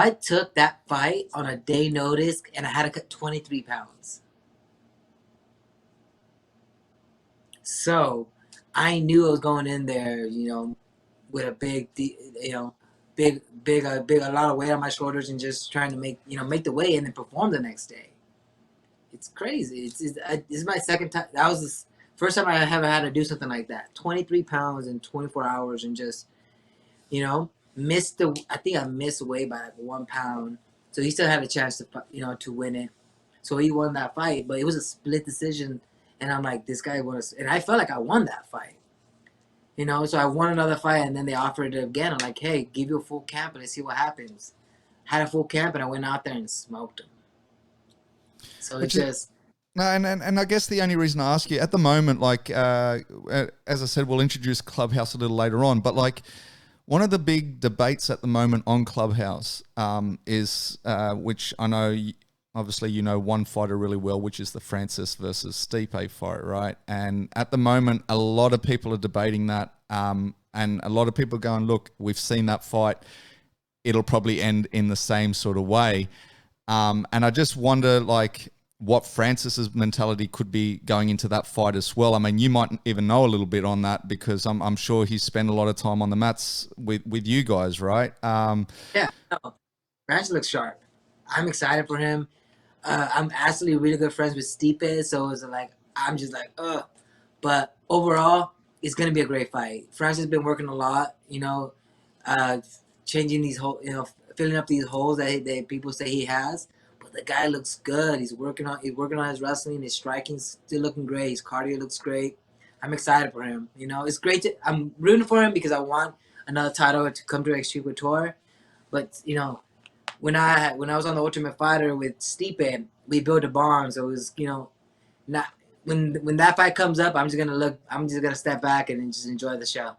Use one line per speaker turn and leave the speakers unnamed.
I took that fight on a day notice and I had to cut 23 pounds. So I knew I was going in there, with a a lot of weight on my shoulders and just trying to make the weight and then perform the next day. It's crazy. It's my second time. That was the first time I ever had to do something like that. 23 pounds in 24 hours and just, I think I missed weight by like 1 pound. So he still had a chance to win it. So he won that fight, but it was a split decision. And I'm like, this guy won, and I felt like I won that fight. So I won another fight, and then they offered it again. I'm like, hey, give you a full camp and let's see what happens. Had a full camp, and I went out there and smoked him. So
Which
it's just.
No, and I guess the only reason I ask you at the moment, like as I said, we'll introduce Clubhouse a little later on, but like one of the big debates at the moment on Clubhouse is, which I know, obviously one fighter really well, which is the Francis versus Stipe fight, right? And at the moment, a lot of people are debating that, and a lot of people are going, look, we've seen that fight, it'll probably end in the same sort of way. And I just wonder, like, what Francis's mentality could be going into that fight as well. I mean, you might even know a little bit on that because I'm sure he's spent a lot of time on the mats with you guys, right?
Yeah, no, Francis looks sharp. I'm excited for him. I'm actually really good friends with Stipe, so it's like I'm just like, ugh. But overall, it's gonna be a great fight. Francis has been working a lot, changing these holes, filling up these holes that people say he has. But the guy looks good. He's working on his wrestling. His striking's still looking great. His cardio looks great. I'm excited for him. It's great I'm rooting for him because I want another title to come to Extreme Couture. But when I was on the Ultimate Fighter with Stipe, we built a bond. So it was not when that fight comes up, I'm just gonna step back and just enjoy the show.